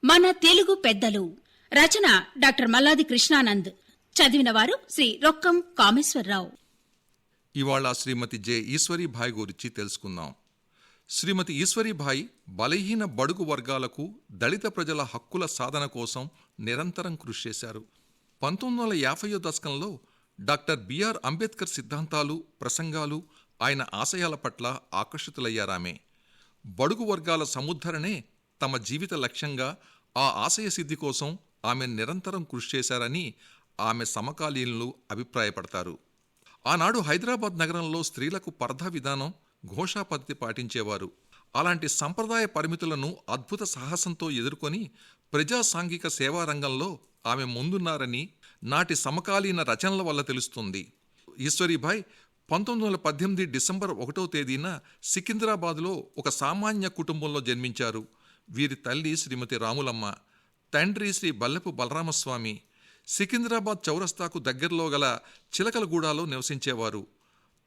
మన తెలుగు పెద్దలు. రచన డాక్టర్ మల్లాది కృష్ణానంద్. చదివినవారు శ్రీ రొక్కం కామేశ్వరరావు. ఇవాళ శ్రీమతి జె ఈశ్వరీభాయ్ గురించి తెలుసుకుందాం. శ్రీమతి ఈశ్వరీభాయ్ బలహీన బడుగు వర్గాలకు, దళిత ప్రజల హక్కుల సాధన కోసం నిరంతరం కృషి చేశారు. 1950 దశకంలో డాక్టర్ బిఆర్ అంబేద్కర్ సిద్ధాంతాలు, ప్రసంగాలు, ఆయన ఆశయాల పట్ల ఆకర్షితులయ్యారామె. బడుగు వర్గాల సముద్ధరణే తమ జీవిత లక్ష్యంగా, ఆ ఆశయ సిద్ధి కోసం ఆమె నిరంతరం కృషి చేశారని ఆమె సమకాలీనులు అభిప్రాయపడతారు. ఆనాడు హైదరాబాద్ నగరంలో స్త్రీలకు పర్దా విధానం, ఘోషా పద్ధతి పాటించేవారు. అలాంటి సంప్రదాయ పరిమితులను అద్భుత సాహసంతో ఎదుర్కొని ప్రజా సాంఘిక సేవా రంగంలో ఆమె ముందున్నారని నాటి సమకాలీన రచనల వల్ల తెలుస్తుంది. ఈశ్వరీభాయ్ 1918 డిసెంబర్ 1వ తేదీన సికింద్రాబాద్లో ఒక సామాన్య కుటుంబంలో జన్మించారు. వీరి తల్లి శ్రీమతి రాములమ్మ, తండ్రి శ్రీ బల్లెపు బలరామస్వామి. సికింద్రాబాద్ చౌరస్తాకు దగ్గరలో గల చిలకలగూడలో నివసించేవారు.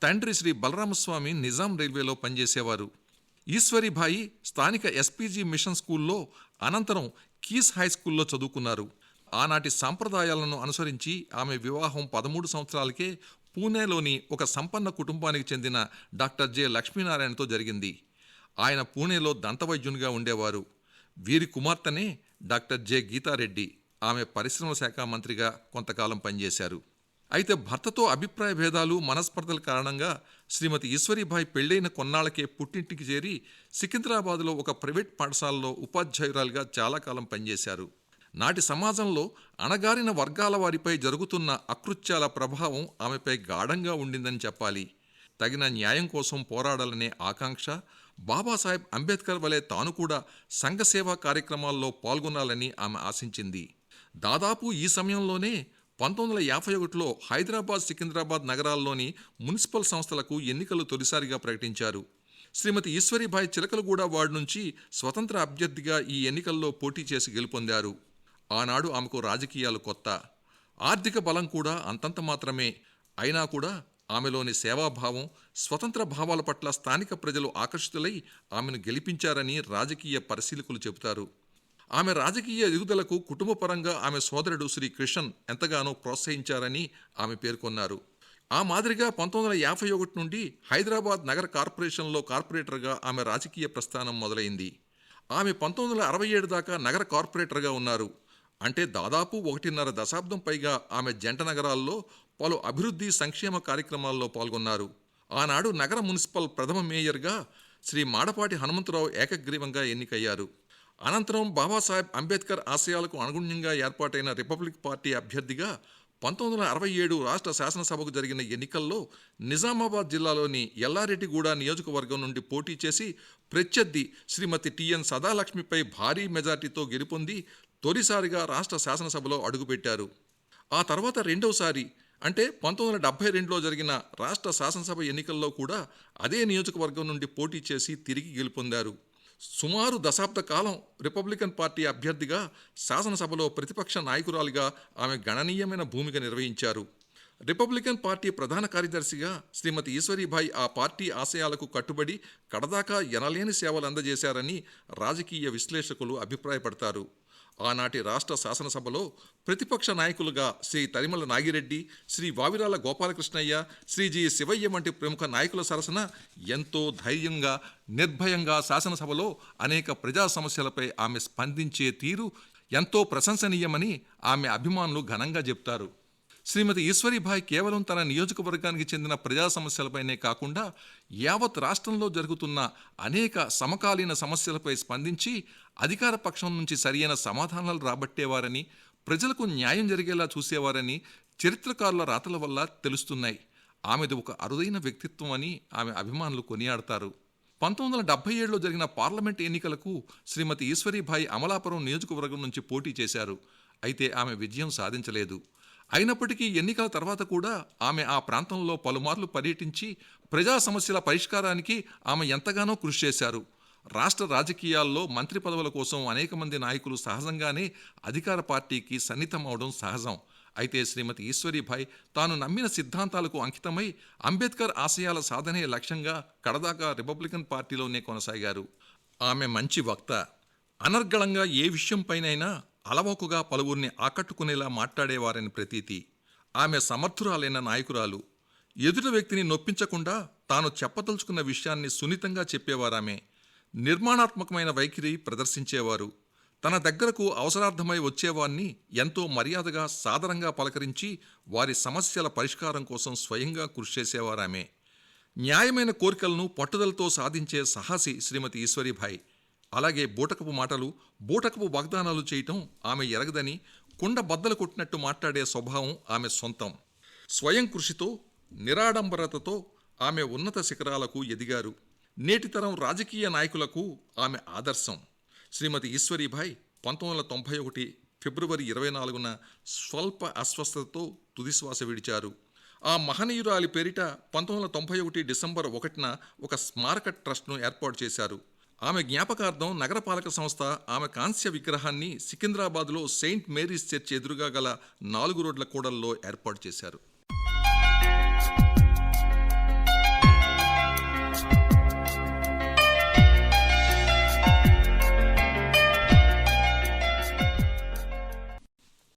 తండ్రి శ్రీ బలరామస్వామి నిజాం రైల్వేలో పనిచేసేవారు. ఈశ్వరీభాయి స్థానిక ఎస్పీజీ మిషన్ స్కూల్లో, అనంతరం కీస్ హై స్కూల్లో చదువుకున్నారు. ఆనాటి సాంప్రదాయాలను అనుసరించి ఆమె వివాహం 13 సంవత్సరాలకే పూణేలోని ఒక సంపన్న కుటుంబానికి చెందిన డాక్టర్ జె లక్ష్మీనారాయణతో జరిగింది. ఆయన పూణేలో దంతవైద్యునిగా ఉండేవారు. వీరి కుమార్తెనే డాక్టర్ జె గీతారెడ్డి. ఆమె పరిశ్రమల శాఖ మంత్రిగా కొంతకాలం పనిచేశారు. అయితే భర్తతో అభిప్రాయ భేదాలు, మనస్పర్ధల కారణంగా శ్రీమతి ఈశ్వరీభాయ్ పెళ్లైన కొన్నాళ్లకే పుట్టింటికి చేరి సికింద్రాబాద్లో ఒక ప్రైవేట్ పాఠశాలలో ఉపాధ్యాయురాలుగా చాలా కాలం పనిచేశారు. నాటి సమాజంలో అణగారిన వర్గాల వారిపై జరుగుతున్న అకృత్యాల ప్రభావం ఆమెపై గాఢంగా ఉండిందని చెప్పాలి. తగిన న్యాయం కోసం పోరాడాలనే ఆకాంక్ష, బాబాసాహెబ్ అంబేద్కర్ వలె తాను కూడా సంఘసేవా కార్యక్రమాల్లో పాల్గొనాలని ఆమె ఆశించింది. దాదాపు ఈ సమయంలోనే 1951లో హైదరాబాద్, సికింద్రాబాద్ నగరాల్లోని మున్సిపల్ సంస్థలకు ఎన్నికలు తొలిసారిగా ప్రకటించారు. శ్రీమతి ఈశ్వరీభాయ్ చిలకలగూడ వార్డు నుంచి స్వతంత్ర అభ్యర్థిగా ఈ ఎన్నికల్లో పోటీ చేసి గెలుపొందారు. ఆనాడు ఆమెకు రాజకీయాలు కొత్త, ఆర్థిక బలం కూడా అంతంత మాత్రమే. అయినా కూడా ఆమెలోని సేవాభావం, స్వతంత్ర భావాల పట్ల స్థానిక ప్రజలు ఆకర్షితులై ఆమెను గెలిపించారని రాజకీయ పరిశీలకులు చెబుతారు. ఆమె రాజకీయ ఎదుగుదలకు కుటుంబపరంగా ఆమె సోదరుడు శ్రీ కృష్ణన్ ఎంతగానో ప్రోత్సహించారని ఆమె పేర్కొన్నారు. ఆ మాదిరిగా 1951 నుండి హైదరాబాద్ నగర కార్పొరేషన్లో కార్పొరేటర్గా ఆమె రాజకీయ ప్రస్థానం మొదలైంది. ఆమె 1967 దాకా నగర కార్పొరేటర్గా ఉన్నారు. అంటే దాదాపు 1.5 దశాబ్దం పైగా ఆమె జంట నగరాల్లో పలు అభివృద్ధి, సంక్షేమ కార్యక్రమాల్లో పాల్గొన్నారు. ఆనాడు నగర మున్సిపల్ ప్రథమ మేయర్గా శ్రీ మాడపాటి హనుమంతరావు ఏకగ్రీవంగా ఎన్నికయ్యారు. అనంతరం బాబాసాహెబ్ అంబేద్కర్ ఆశయాలకు అనుగుణ్యంగా ఏర్పాటైన రిపబ్లిక్ పార్టీ అభ్యర్థిగా 1967 రాష్ట్ర శాసనసభకు జరిగిన ఎన్నికల్లో నిజామాబాద్ జిల్లాలోని ఎల్లారెడ్డిగూడ నియోజకవర్గం నుండి పోటీ చేసి ప్రత్యర్థి శ్రీమతి టిఎన్ సదాలక్ష్మిపై భారీ మెజార్టీతో గెలుపొంది తొలిసారిగా రాష్ట్ర శాసనసభలో అడుగుపెట్టారు. ఆ తర్వాత రెండవసారి అంటే 1972లో జరిగిన రాష్ట్ర శాసనసభ ఎన్నికల్లో కూడా అదే నియోజకవర్గం నుండి పోటీ చేసి తిరిగి గెలుపొందారు. సుమారు దశాబ్ద కాలం రిపబ్లికన్ పార్టీ అభ్యర్థిగా, శాసనసభలో ప్రతిపక్ష నాయకురాలిగా ఆమె గణనీయమైన భూమిక నిర్వహించారు. రిపబ్లికన్ పార్టీ ప్రధాన కార్యదర్శిగా శ్రీమతి ఈశ్వరీభాయ్ ఆ పార్టీ ఆశయాలకు కట్టుబడి కడదాకా ఎనలేని సేవలు అందజేశారని రాజకీయ విశ్లేషకులు అభిప్రాయపడతారు. ఆనాటి రాష్ట్ర శాసనసభలో ప్రతిపక్ష నాయకులుగా శ్రీ తరిమల నాగిరెడ్డి, శ్రీ వావిరాల గోపాలకృష్ణయ్య, శ్రీ జి శివయ్య వంటి ప్రముఖ నాయకుల సరసన ఎంతో ధైర్యంగా, నిర్భయంగా శాసనసభలో అనేక ప్రజా సమస్యలపై ఆమె స్పందించే తీరు ఎంతో ప్రశంసనీయమని ఆమె అభిమానులు ఘనంగా చెప్తారు. శ్రీమతి ఈశ్వరీభాయ్ కేవలం తన నియోజకవర్గానికి చెందిన ప్రజా సమస్యలపైనే కాకుండా యావత్ రాష్ట్రంలో జరుగుతున్న అనేక సమకాలీన సమస్యలపై స్పందించి అధికార పక్షం నుంచి సరియైన సమాధానాలు రాబట్టేవారని, ప్రజలకు న్యాయం జరిగేలా చూసేవారని చరిత్రకారుల రాతల వల్ల తెలుస్తున్నాయి. ఆమెది ఒక అరుదైన వ్యక్తిత్వం అని ఆమె అభిమానులు కొనియాడతారు. 1977లో జరిగిన పార్లమెంట్ ఎన్నికలకు శ్రీమతి ఈశ్వరీభాయ్ అమలాపురం నియోజకవర్గం నుంచి పోటీ చేశారు. అయితే ఆమె విజయం సాధించలేదు. అయినప్పటికీ ఎన్నికల తర్వాత కూడా ఆమె ఆ ప్రాంతంలో పలుమార్లు పర్యటించి ప్రజా సమస్యల పరిష్కారానికి ఆమె ఎంతగానో కృషి చేశారు. రాష్ట్ర రాజకీయాల్లో మంత్రి పదవుల కోసం అనేక మంది నాయకులు సహజంగానే అధికార పార్టీకి సన్నిహితమవడం సహజం. అయితే శ్రీమతి ఈశ్వరీభాయ్ తాను నమ్మిన సిద్ధాంతాలకు అంకితమై అంబేద్కర్ ఆశయాల సాధనే లక్ష్యంగా కడదాకా రిపబ్లికన్ పార్టీలోనే కొనసాగారు. ఆమె మంచి వక్త. అనర్గళంగా ఏ విషయంపైనైనా అలవోకగా పలువురిని ఆకట్టుకునేలా మాట్లాడేవారని ప్రతీతి. ఆమె సమర్థురాలైన నాయకురాలు. ఎదుటి వ్యక్తిని నొప్పించకుండా తాను చెప్పదలుచుకున్న విషయాన్ని సున్నితంగా చెప్పేవారామె. నిర్మాణాత్మకమైన వైఖరి ప్రదర్శించేవారు. తన దగ్గరకు అవసరార్థమై వచ్చేవారిని ఎంతో మర్యాదగా సాదరంగా పలకరించి వారి సమస్యల పరిష్కారం కోసం స్వయంగా కృషి చేసేవారామె. న్యాయమైన కోరికలను పట్టుదలతో సాధించే సాహసి శ్రీమతి ఈశ్వరీభాయ్. అలాగే బూటకపు మాటలు, బూటకపు వాగ్దానాలు చేయటం ఆమె ఎరగదని, కుండ బద్దలు కొట్టినట్టు మాట్లాడే స్వభావం ఆమె సొంతం. స్వయం కృషితో, నిరాడంబరతతో ఆమె ఉన్నత శిఖరాలకు ఎదిగారు. నేటితరం రాజకీయ నాయకులకు ఆమె ఆదర్శం. శ్రీమతి ఈశ్వరీభాయ్ 1991 ఫిబ్రవరి 24న స్వల్ప అస్వస్థతతో తుదిశ్వాస విడిచారు. ఆ మహనీయురాలి పేరిట 1991 డిసెంబర్ 1న ఒక స్మారక ట్రస్ట్ను ఏర్పాటు చేశారు. ఆమె జ్ఞాపకార్థం నగరపాలక సంస్థ ఆమె కాంస్య విగ్రహాన్ని సికింద్రాబాద్లో సెయింట్ మేరీస్ చర్చ్ ఎదురుగా గల 4 రోడ్ల కూడల్లో ఏర్పాటు చేశారు.